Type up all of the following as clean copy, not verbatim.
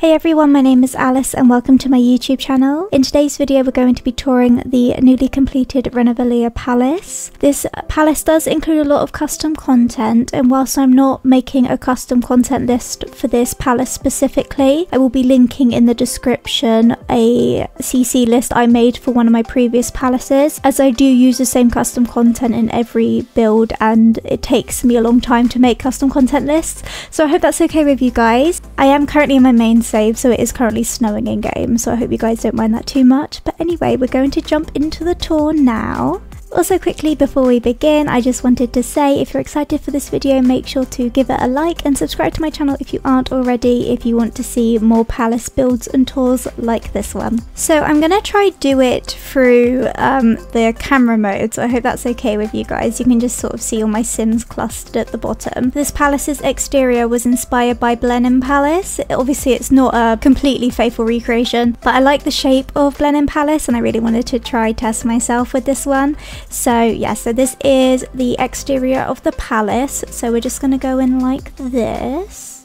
Hey everyone, my name is Alice and welcome to my YouTube channel. In today's video we're going to be touring the newly completed Renevelia Palace. This palace does include a lot of custom content, and whilst I'm not making a custom content list for this palace specifically, I will be linking in the description a CC list I made for one of my previous palaces, as I do use the same custom content in every build and it takes me a long time to make custom content lists, so I hope that's okay with you guys. I am currently in my main save, so it is currently snowing in game, so I hope you guys don't mind that too much. But anyway, we're going to jump into the tour now. Also quickly before we begin, I just wanted to say if you're excited for this video, make sure to give it a like and subscribe to my channel if you aren't already, if you want to see more palace builds and tours like this one. So I'm gonna try do it through the camera mode, so I hope that's okay with you guys. You can just sort of see all my Sims clustered at the bottom. This palace's exterior was inspired by Renevelia Palace. Obviously it's not a completely faithful recreation, but I like the shape of Renevelia Palace and I really wanted to try test myself with this one. So yeah, so this is the exterior of the palace, so we're just going to go in like this.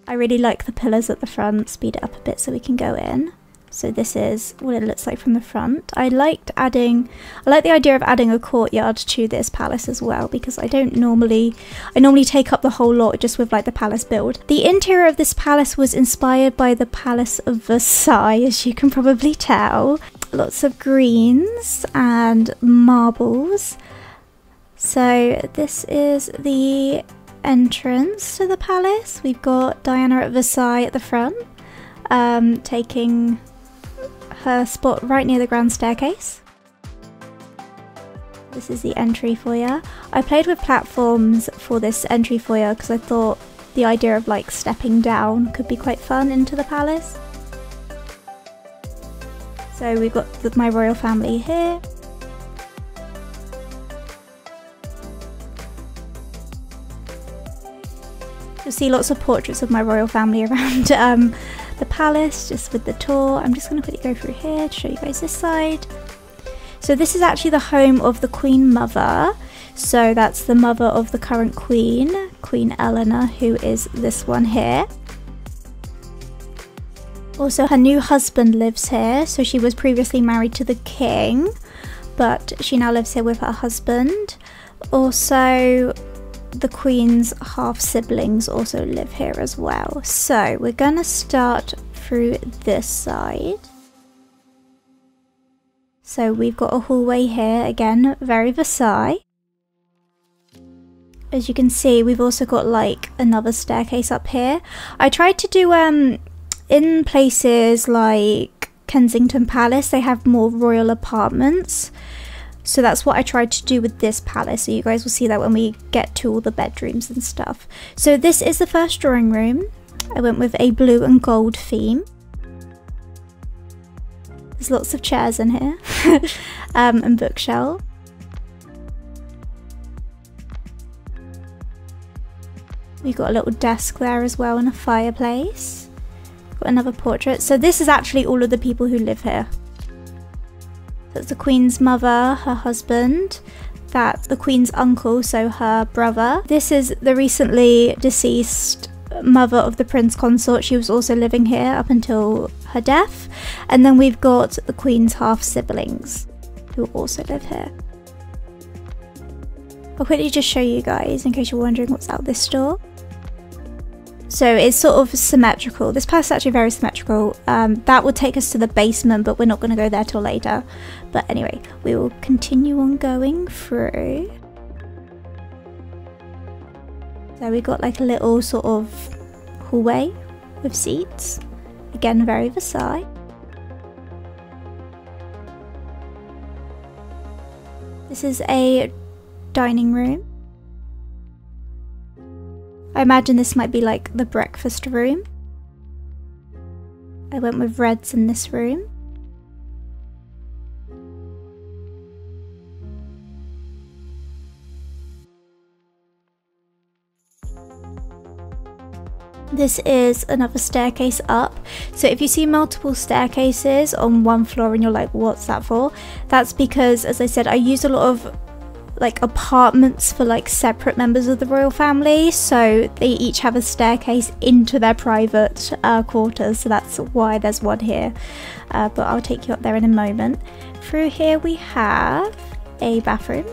I really like the pillars at the front, speed it up a bit so we can go in. So this is what it looks like from the front. I like the idea of adding a courtyard to this palace as well, because I normally take up the whole lot just with like the palace build. The interior of this palace was inspired by the Palace of Versailles, as you can probably tell. Lots of greens and marbles. So this is the entrance to the palace. We've got Diana at Versailles at the front, taking her spot right near the grand staircase. This is the entry foyer. I played with platforms for this entry foyer because I thought the idea of like stepping down could be quite fun into the palace. So we've got my royal family here. You'll see lots of portraits of my royal family around the palace, just with the tour. I'm just going to quickly go through here to show you guys this side. So this is actually the home of the Queen Mother. So that's the mother of the current Queen, Queen Eleanor, who is this one here. Also, her new husband lives here, so she was previously married to the king, but she now lives here with her husband. Also, the queen's half siblings also live here as well. So we're gonna start through this side. So we've got a hallway here, again, very Versailles. As you can see, we've also got like another staircase up here. I tried to do in places like Kensington Palace, they have more royal apartments. So that's what I tried to do with this palace. So you guys will see that when we get to all the bedrooms and stuff. So this is the first drawing room. I went with a blue and gold theme. There's lots of chairs in here and bookshelf. We've got a little desk there as well and a fireplace. Got another portrait. So this is actually all of the people who live here. That's the Queen's mother, her husband, the Queen's uncle, so her brother. This is the recently deceased mother of the Prince Consort. She was also living here up until her death. And then we've got the Queen's half siblings who also live here. I'll quickly just show you guys in case you're wondering what's out this door. So it's sort of symmetrical. This palace is actually very symmetrical. That will take us to the basement, but we're not going to go there till later. But anyway, we will continue on going through. So we got like a little sort of hallway with seats. Again, very Versailles. This is a dining room. I imagine this might be like the breakfast room. I went with reds in this room. This is another staircase up. So if you see multiple staircases on one floor and you're like, what's that for? That's because, as I said, I use a lot of like apartments for like separate members of the royal family, so they each have a staircase into their private quarters, so that's why there's one here. But I'll take you up there in a moment. Through here we have a bathroom.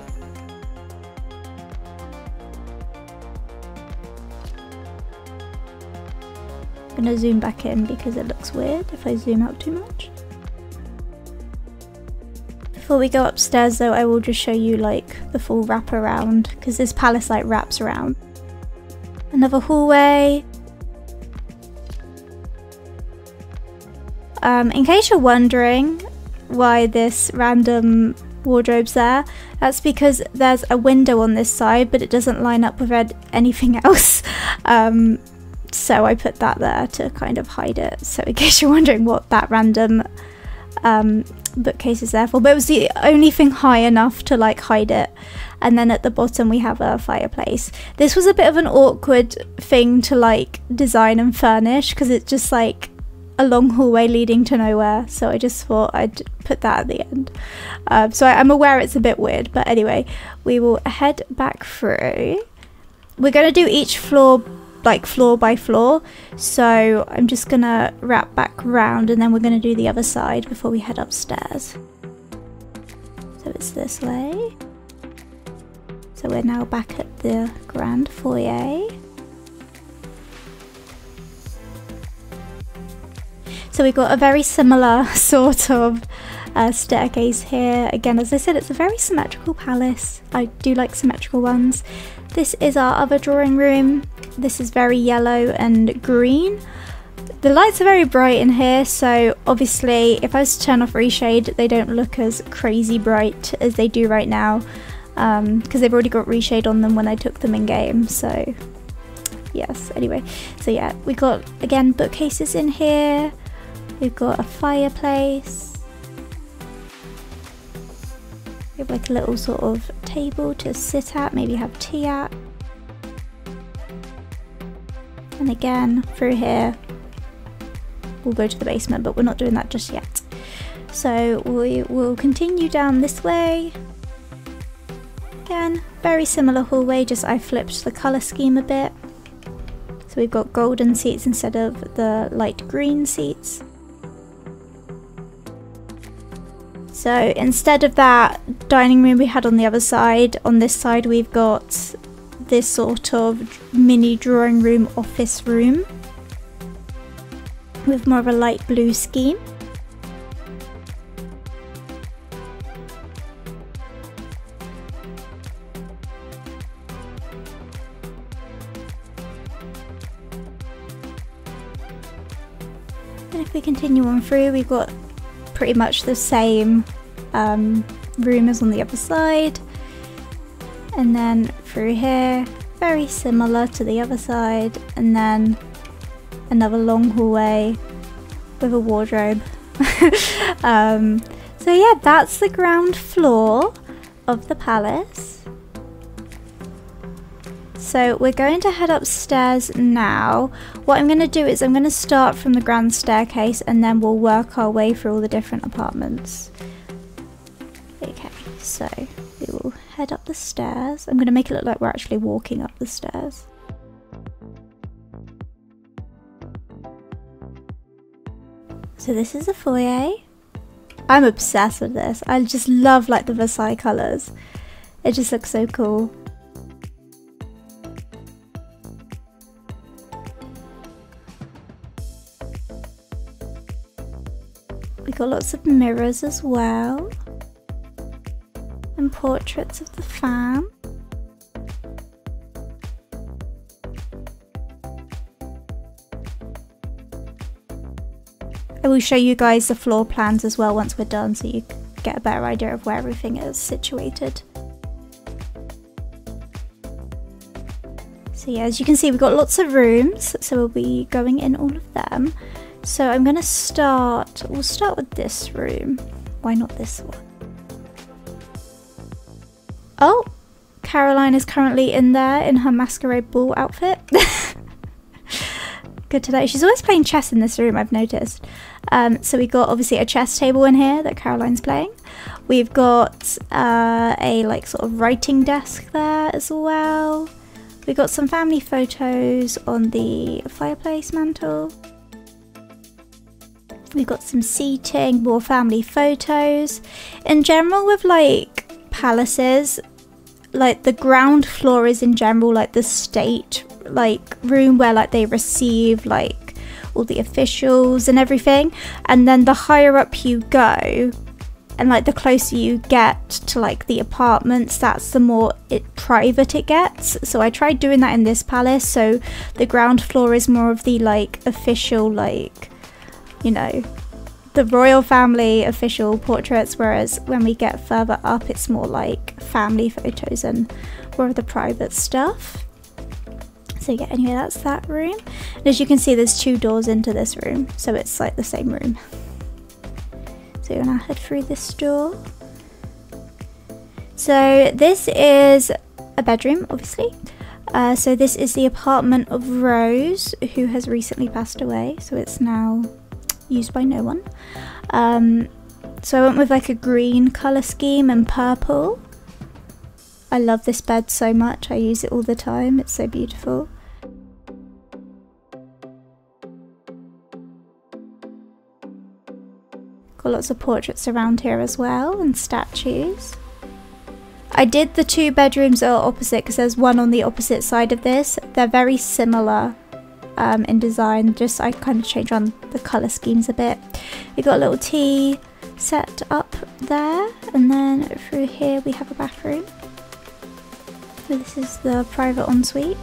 I'm gonna zoom back in because it looks weird if I zoom out too much. Before we go upstairs though, I will just show you like the full wrap around, because this palace like wraps around. Another hallway. In case you're wondering why this random wardrobe's there, that's because there's a window on this side, but it doesn't line up with anything else. So I put that there to kind of hide it. So in case you're wondering what that random bookcase is there for, but it was the only thing high enough to like hide it. And then at the bottom we have a fireplace. This was a bit of an awkward thing to like design and furnish, because it's just like a long hallway leading to nowhere, so I just thought I'd put that at the end. So I'm aware it's a bit weird, but anyway, we will head back through. We're going to do each floor like floor by floor, so I'm just gonna wrap back round and then we're gonna do the other side before we head upstairs. So it's this way. So we're now back at the grand foyer. So we've got a very similar sort of staircase here. Again, as I said, it's a very symmetrical palace. I do like symmetrical ones. This is our other drawing room. This is very yellow and green. The lights are very bright in here, so obviously if I was to turn off reshade, they don't look as crazy bright as they do right now, because they've already got reshade on them when I took them in game. So yes, anyway, so yeah, we got again bookcases in here. We've got a fireplace. We have like a little sort of table to sit at, maybe have tea at. And again, through here, we'll go to the basement, but we're not doing that just yet. So we will continue down this way. Again, very similar hallway, just I flipped the colour scheme a bit. So we've got golden seats instead of the light green seats. So instead of that dining room we had on the other side, on this side we've got this sort of mini drawing room office room with more of a light blue scheme. And if we continue on through, we've got pretty much the same room as on the other side, and then through here, very similar to the other side, and then another long hallway with a wardrobe. So yeah, that's the ground floor of the palace. So we're going to head upstairs now. What I'm going to do is I'm going to start from the grand staircase and then we'll work our way through all the different apartments. Okay, so we will head up the stairs. I'm going to make it look like we're actually walking up the stairs. So this is the foyer. I'm obsessed with this. I just love like the Versailles colours. It just looks so cool. We've got lots of mirrors as well, and portraits of the fam. I will show you guys the floor plans as well once we're done, so you get a better idea of where everything is situated. So yeah, as you can see, we've got lots of rooms, so we'll be going in all of them. So I'm gonna we'll start with this room. Why not this one? Oh, Caroline is currently in there in her masquerade ball outfit. Good to know. She's always playing chess in this room, I've noticed. So we got obviously a chess table in here that Caroline's playing. We've got a like sort of writing desk there as well. We got some family photos on the fireplace mantle. We've got some seating, more family photos. In general with like palaces, like the ground floor is in general like the state like room where like they receive like all the officials and everything, and then the higher up you go and like the closer you get to like the apartments, that's the more private it gets. So I tried doing that in this palace, so the ground floor is more of the like official, like, you know, the royal family official portraits, whereas when we get further up it's more like family photos and more of the private stuff. So yeah, anyway, that's that room. And as you can see, there's 2 doors into this room, so it's like the same room. So you're gonna head through this door. So this is a bedroom, obviously. So this is the apartment of Rose, who has recently passed away, so it's now used by no one. So I went with like a green colour scheme and purple. I love this bed so much, I use it all the time, it's so beautiful. Got lots of portraits around here as well, and statues. I did the 2 bedrooms that are opposite because there's one on the opposite side of this. They're very similar in design, just I kind of changed around the colour schemes a bit. We got a little tea set up there, and then through here we have a bathroom. So this is the private ensuite.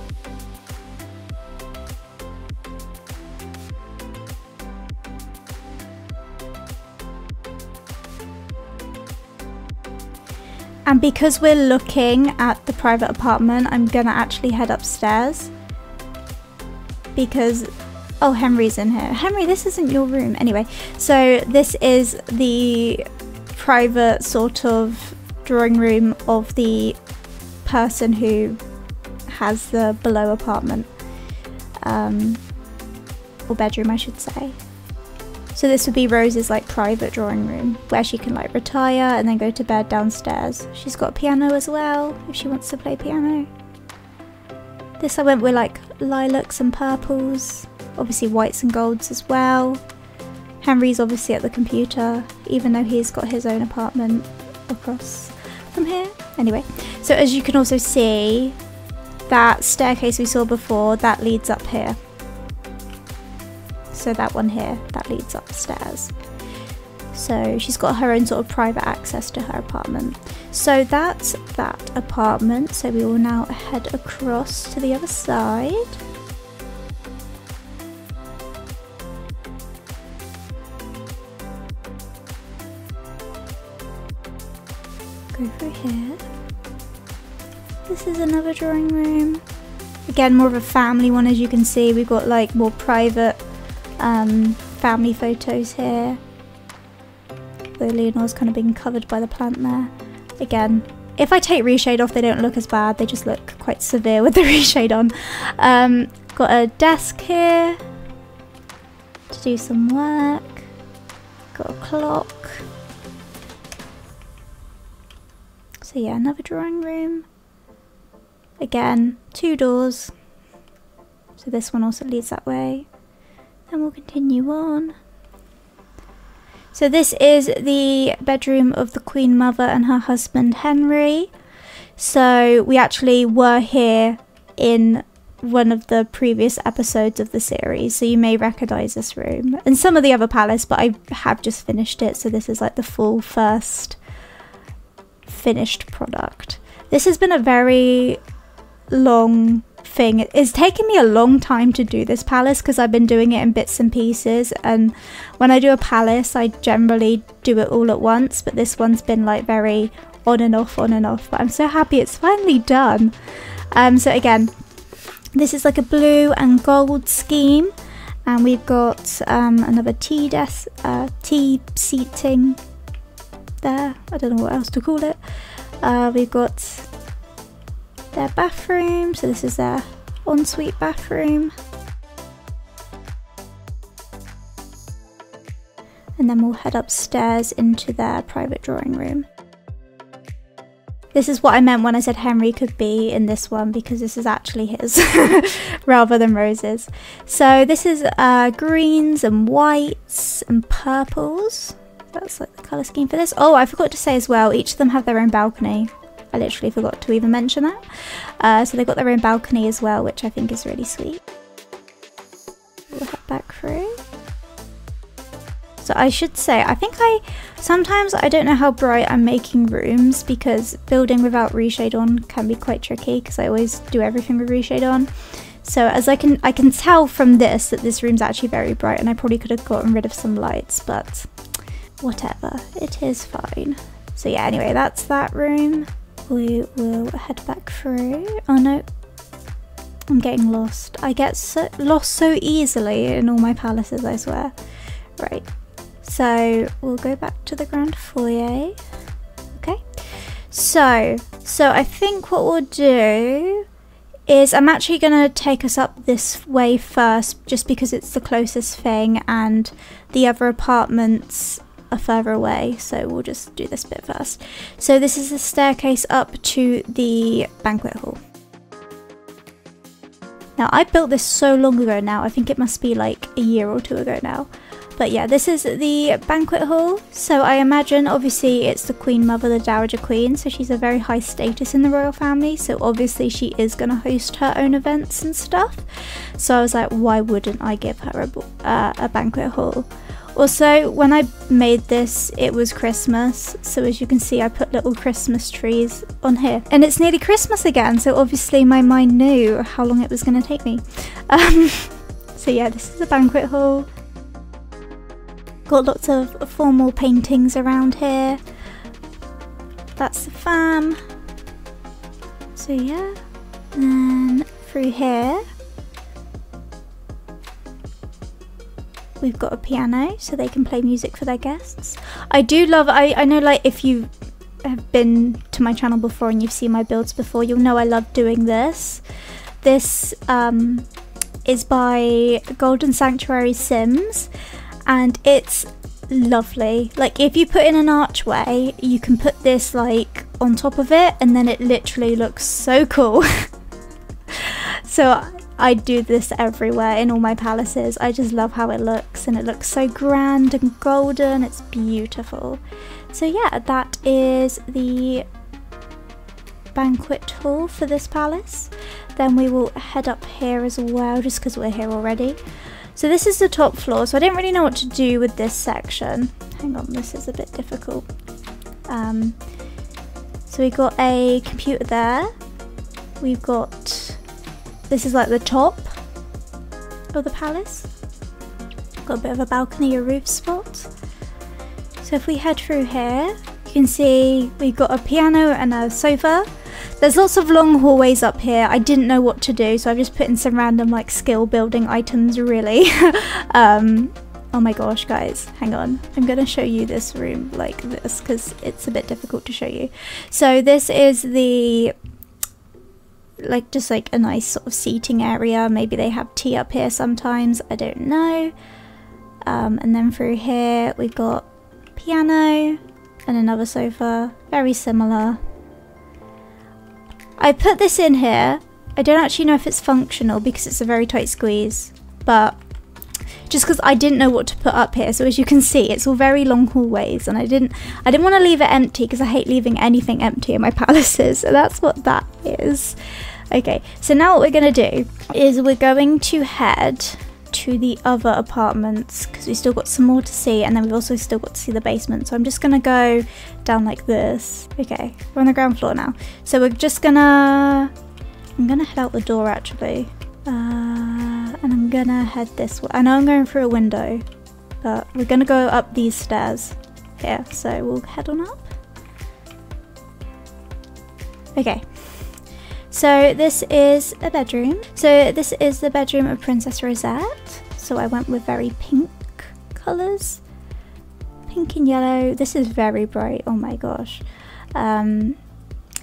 And because we're looking at the private apartment, I'm gonna actually head upstairs. Because, oh, Henry's in here. Henry, this isn't your room. Anyway, so this is the private sort of drawing room of the person who has the below apartment, or bedroom I should say. So this would be Rose's like private drawing room where she can like retire and then go to bed downstairs. She's got a piano as well if she wants to play piano. This I went with like lilacs and purples, obviously whites and golds as well. Henry's obviously at the computer, even though he's got his own apartment across from here. Anyway, so as you can also see, that staircase we saw before, that leads up here. So that one here, that leads upstairs. So she's got her own sort of private access to her apartment. So that's that apartment. So we will now head across to the other side. Go through here. This is another drawing room. Again, more of a family one, as you can see. We've got like more private family photos here. Though Leonore's kind of being covered by the plant there. Again, if I take reshade off, they don't look as bad. They just look quite severe with the reshade on. Got a desk here to do some work. Got a clock. So yeah, another drawing room. Again, 2 doors. So this one also leads that way. Then we'll continue on. So this is the bedroom of the Queen Mother and her husband Henry. So we actually were here in one of the previous episodes of the series, so you may recognise this room. And some of the other palace, but I have just finished it, so this is like the full first finished product. This has been a very long thing. It's taken me a long time to do this palace because I've been doing it in bits and pieces, and when I do a palace I generally do it all at once, but this one's been like very on and off, but I'm so happy it's finally done. So again, this is like a blue and gold scheme, and we've got another tea desk, tea seating there. I don't know what else to call it. We've got their bathroom, so this is their ensuite bathroom. and then we'll head upstairs into their private drawing room. This is what I meant when I said Henry could be in this one, because this is actually his rather than Rose's. So this is greens and whites and purples. That's like the colour scheme for this. Oh, I forgot to say as well, each of them have their own balcony. I literally forgot to even mention that. So they've got their own balcony as well, which I think is really sweet. We'll head back through. So I should say, I think sometimes I don't know how bright I'm making rooms, because building without reshade on can be quite tricky, because I always do everything with reshade on. So as I can tell from this that this room's actually very bright, and I probably could have gotten rid of some lights, but whatever, it is fine. So yeah, anyway, that's that room. We will head back through. Oh no, I'm getting lost. I get lost so easily in all my palaces, I swear. Right. So we'll go back to the grand foyer. Okay, so I think what we'll do is I'm actually gonna take us up this way first, just because it's the closest thing and the other apartments are further away, so we'll just do this bit first. So this is the staircase up to the banquet hall. Now I built this so long ago now, I think it must be like a year or two ago now. But yeah, this is the banquet hall. So I imagine obviously it's the Queen Mother, the Dowager Queen, so she's a very high status in the royal family, so obviously she is going to host her own events and stuff. So I was like, why wouldn't I give her a banquet hall? Also, when I made this, it was Christmas, so as you can see I put little Christmas trees on here. And it's nearly Christmas again, so obviously my mind knew how long it was going to take me. So yeah, this is the banquet hall. Got lots of formal paintings around here. That's the fam. So yeah, and then through here we've got a piano, so they can play music for their guests. I do love, I know, like, if you have been to my channel before and you've seen my builds before, you'll know I love doing this. This is by Golden Sanctuary Sims, and it's lovely. Like, if you put in an archway, you can put this like on top of it, and then it literally looks so cool. So I do this everywhere in all my palaces. I just love how it looks, and it looks so grand and golden. It's beautiful. So yeah, that is the banquet hall for this palace. Then we will head up here as well, just because we're here already. So this is the top floor, so I didn't really know what to do with this section. Hang on, this is a bit difficult. So we got a computer there. We've got, this is like the top of the palace. Got a bit of a balcony, a roof spot. So if we head through here, you can see we've got a piano and a sofa. There's lots of long hallways up here. I didn't know what to do, so I've just put in some random like skill building items, really. Oh my gosh, guys, hang on. I'm gonna show you this room like this, because it's a bit difficult to show you. So this is the, like, just like a nice sort of seating area. Maybe they have tea up here sometimes, I don't know. And then through here we've got piano and another sofa, very similar. I put this in here. I don't actually know if it's functional because it's a very tight squeeze, but just because I didn't know what to put up here. So as you can see, it's all very long hallways, and I didn't want to leave it empty because I hate leaving anything empty in my palaces. So that's what that is. Okay, so now what we're gonna do is we're going to head to the other apartments, because we still got some more to see, and then we've also still got to see the basement. So I'm just gonna go down like this. Okay, we're on the ground floor now, so we're just gonna, I'm gonna head out the door actually, and I'm gonna head this way. I know I'm going through a window, but we're gonna go up these stairs here, so we'll head on up. Okay, so this is a bedroom. So this is the bedroom of Princess Rosette. So I went with very pink colours. Pink and yellow. This is very bright, oh my gosh.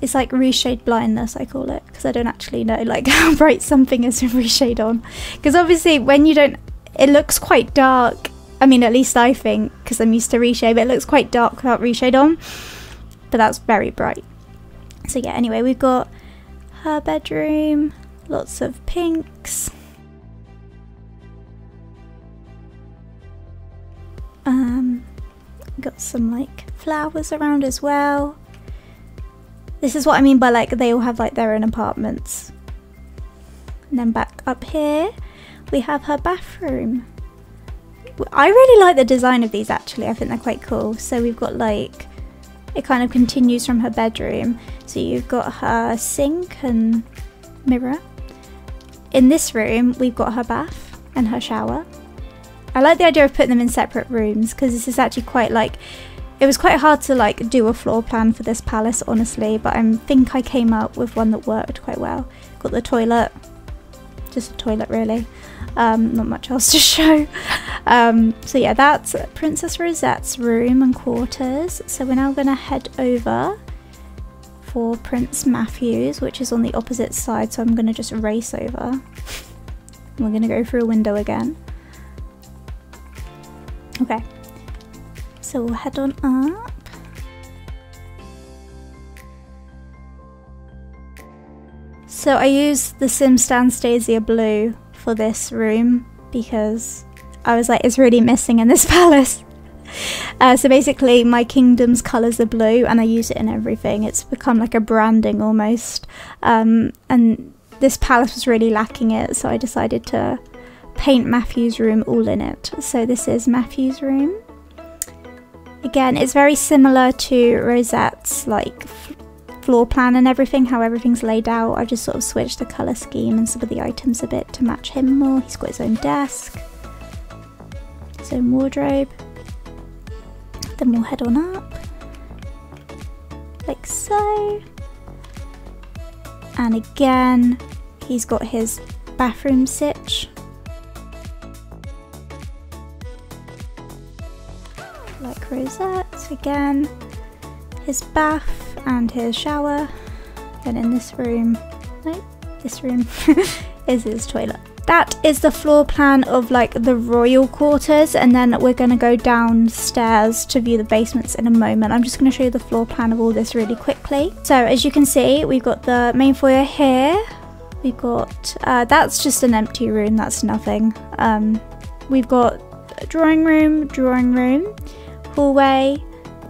It's like reshade blindness, I call it, because I don't actually know like how bright something is with reshade on. Because obviously when you don't, it looks quite dark I mean, at least I think, because I'm used to reshade, it looks quite dark without reshade on, but that's very bright. So yeah, anyway, we've got her bedroom, lots of pinks. Got some like flowers around as well. This is what I mean by like they all have like their own apartments. And then back up here we have her bathroom. I really like the design of these actually. I think they're quite cool. So we've got like, it kind of continues from her bedroom. So you've got her sink and mirror. In this room we've got her bath and her shower. I like the idea of putting them in separate rooms because this is actually quite like, it was quite hard to like do a floor plan for this palace honestly, but I think I came up with one that worked quite well. Got the toilet, just a toilet really, not much else to show. So yeah, that's Princess Rosette's room and quarters. So we're now going to head over for Prince Matthew's, which is on the opposite side, so I'm going to just race over. We're going to go through a window again. Okay, so we'll head on up. So I used the Sims Anastasia blue for this room because I was like, it's really missing in this palace. So basically my kingdom's colours are blue and I use it in everything. It's become like a branding almost. And this palace was really lacking it, so I decided to paint Matthew's room all in it. So this is Matthew's room. Again, it's very similar to Rosette's like floor plan and everything, how everything's laid out. I've just sort of switched the colour scheme and some of the items a bit to match him more. He's got his own desk, his own wardrobe. Then we'll head on up, like so. And again, he's got his bathroom sitch. Like Rosette, again, his bath and his shower. Then in this room, no, this room is his toilet. That is the floor plan of like the royal quarters, and then we're going to go downstairs to view the basements in a moment. I'm just going to show you the floor plan of all this really quickly. So as you can see, we've got the main foyer here. We've got, that's just an empty room, that's nothing. We've got a drawing room, hallway,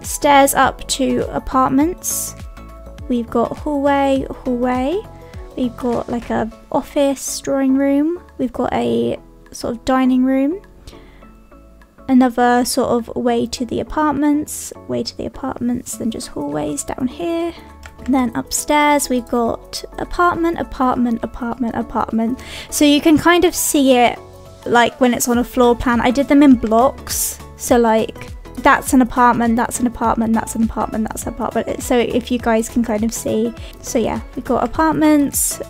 stairs up to apartments. We've got hallway. We've got like a office, drawing room. We've got a sort of dining room. Another sort of way to the apartments, then just hallways down here. And then upstairs we've got apartment. So you can kind of see it like when it's on a floor plan. I did them in blocks. So like that's an apartment, that's an apartment, that's an apartment, that's an apartment. So if you guys can kind of see. So yeah, we've got apartments,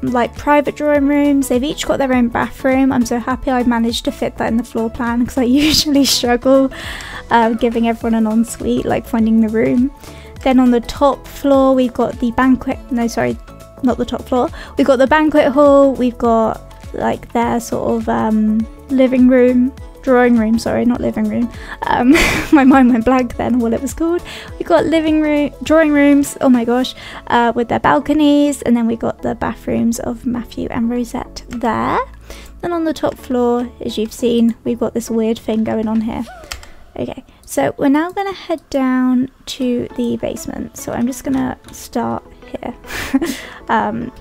like private drawing rooms. They've each got their own bathroom. I'm so happy I managed to fit that in the floor plan because I usually struggle giving everyone an ensuite, like finding the room. Then on the top floor we've got the banquet, no sorry, not the top floor. We've got the banquet hall, we've got like their sort of living room, drawing room, sorry, not living room. My mind went blank then what it was called. We've got living room, drawing rooms, oh my gosh, with their balconies, and then we got the bathrooms of Matthew and Rosette there. Then on the top floor, as you've seen, we've got this weird thing going on here. Okay, so we're now going to head down to the basement. So I'm just going to start here.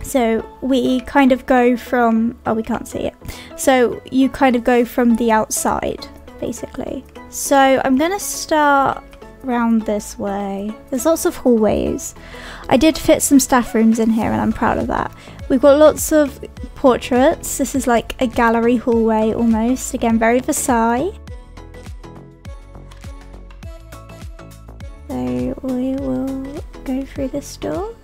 So we kind of go from, oh, we can't see it. So you kind of go from the outside, basically. So I'm going to start round this way. There's lots of hallways. I did fit some staff rooms in here and I'm proud of that. We've got lots of portraits. This is like a gallery hallway almost. Again, very Versailles. So we will go through this door.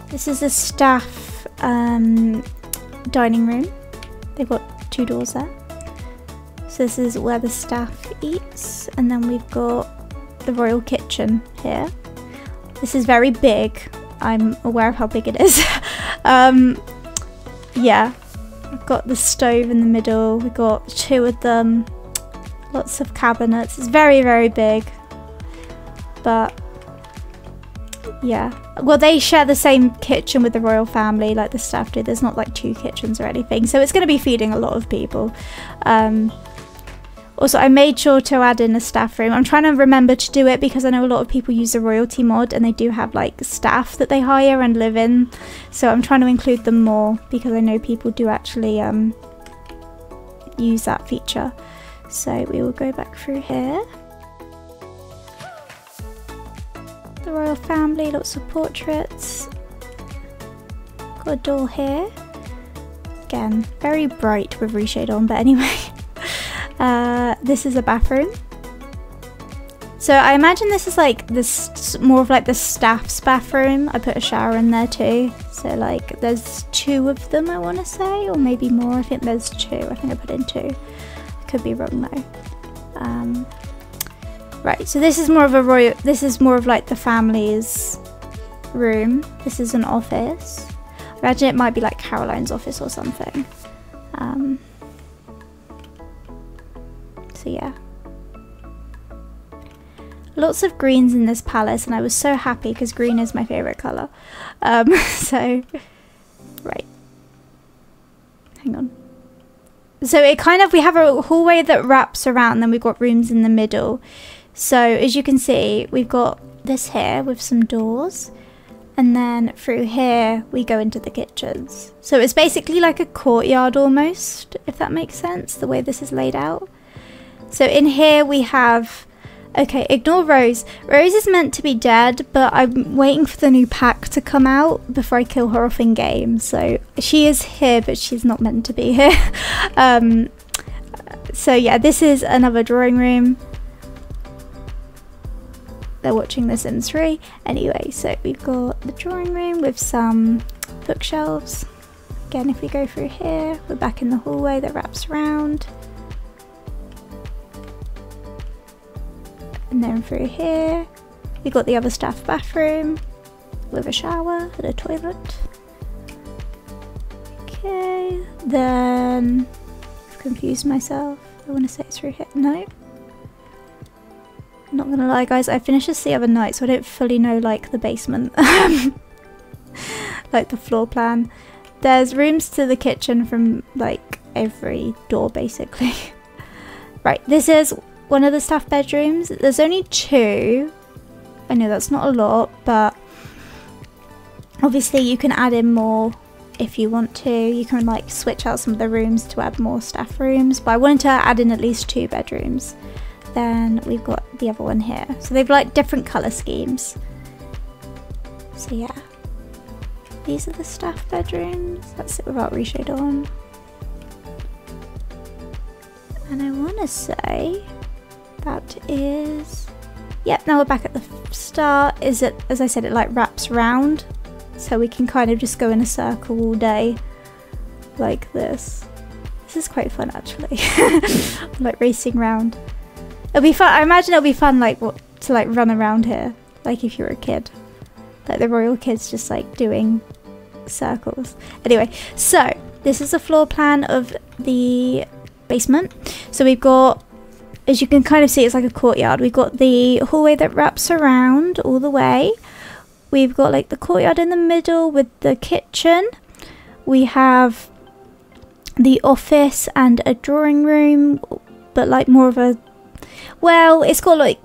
This is a staff dining room. They've got two doors there. So this is where the staff eats, and then we've got the royal kitchen here. This is very big. I'm aware of how big it is. yeah, we've got the stove in the middle. We've got 2 of them. Lots of cabinets. It's very, very big. But yeah, well, they share the same kitchen with the royal family, like the staff do. There's not like 2 kitchens or anything, so it's going to be feeding a lot of people. Also, I made sure to add in a staff room. I'm trying to remember to do it because I know a lot of people use the royalty mod and they do have like staff that they hire and live in, so I'm trying to include them more because I know people do actually use that feature. So we will go back through here. The royal family, lots of portraits. Got a door here. Again, very bright with reshade on, but anyway. This is a bathroom. So I imagine this is like this, more of like the staff's bathroom. I put a shower in there too. So like there's 2 of them, I want to say, or maybe more. I think there's 2. I think I put in 2. I could be wrong though. Right, so this is more of a royal, this is more of like the family's room. This is an office. I imagine it might be like Caroline's office or something. So yeah. Lots of greens in this palace, and I was so happy because green is my favourite colour. So, right. Hang on. So it kind of, we have a hallway that wraps around, and then we've got rooms in the middle. So as you can see, we've got this here with some doors, and then through here we go into the kitchens. So it's basically like a courtyard almost, if that makes sense, the way this is laid out. So in here we have, okay, ignore Rose. Rose is meant to be dead, but I'm waiting for the new pack to come out before I kill her off in game. So she is here, but she's not meant to be here. So yeah, this is another drawing room. They're watching The Sims 3. Anyway, so we've got the drawing room with some bookshelves. Again, if we go through here, we're back in the hallway that wraps around. And then through here, we got the other staff bathroom with a shower and a toilet. Okay, then I've confused myself. I want to say it's through here. No. Not gonna lie, guys, I finished this the other night, so I don't fully know like the basement, like the floor plan. There's rooms to the kitchen from like every door, basically. Right, this is one of the staff bedrooms. There's only 2. I know that's not a lot, but obviously you can add in more if you want to. You can like switch out some of the rooms to add more staff rooms, but I wanted to add in at least 2 bedrooms. Then we've got the other one here. So they've like different colour schemes. So yeah. These are the staff bedrooms. That's it without reshade on. And I want to say that is, yep, now we're back at the start. Is it, as I said, it like wraps round, so we can kind of just go in a circle all day like this. This is quite fun actually. Like racing around. It'll be fun. I imagine it'll be fun like what to like run around here, like if you're a kid, like the royal kids just like doing circles. Anyway, so this is the floor plan of the basement. So we've got, as you can kind of see, it's like a courtyard. We've got the hallway that wraps around all the way. We've got like the courtyard in the middle with the kitchen. We have the office and a drawing room, but like more of a, well, it's got like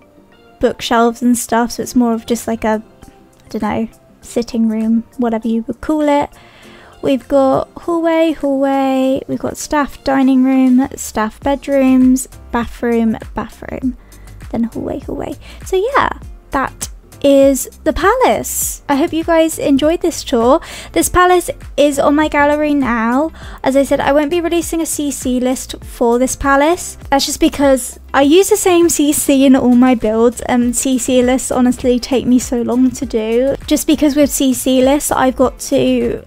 bookshelves and stuff, so it's more of just like a, I don't know, sitting room, whatever you would call it. We've got hallway, we've got staff dining room, staff bedrooms, bathroom, then hallway. So yeah, that is the palace. I hope you guys enjoyed this tour. This palace is on my gallery now. As I said, I won't be releasing a CC list for this palace. That's just because I use the same CC in all my builds, and CC lists honestly take me so long to do. Just because with CC lists, I've got to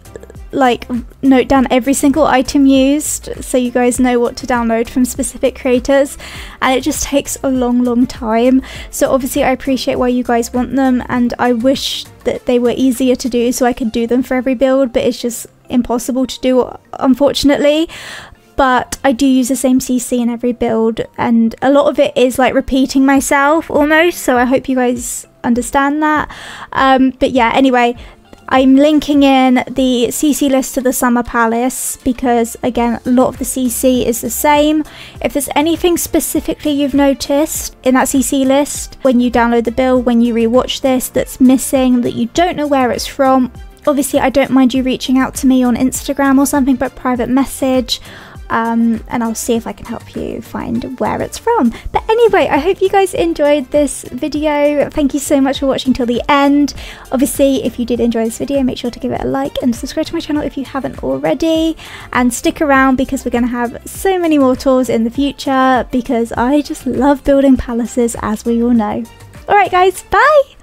like note down every single item used so you guys know what to download from specific creators, and it just takes a long time. So obviously I appreciate why you guys want them, and I wish that they were easier to do so I could do them for every build, but it's just impossible to do, unfortunately. But I do use the same CC in every build, and a lot of it is like repeating myself almost, so I hope you guys understand that. But yeah, anyway, I'm linking in the CC list to the Summer Palace because, again, a lot of the CC is the same. If there's anything specifically you've noticed in that CC list when you download the build, when you rewatch this, that's missing, that you don't know where it's from, obviously I don't mind you reaching out to me on Instagram or something, but private message. And I'll see if I can help you find where it's from. But anyway, I hope you guys enjoyed this video. Thank you so much for watching till the end. Obviously, if you did enjoy this video, make sure to give it a like and subscribe to my channel if you haven't already, and stick around because we're going to have so many more tours in the future, because I just love building palaces, as we all know. Alright guys, bye!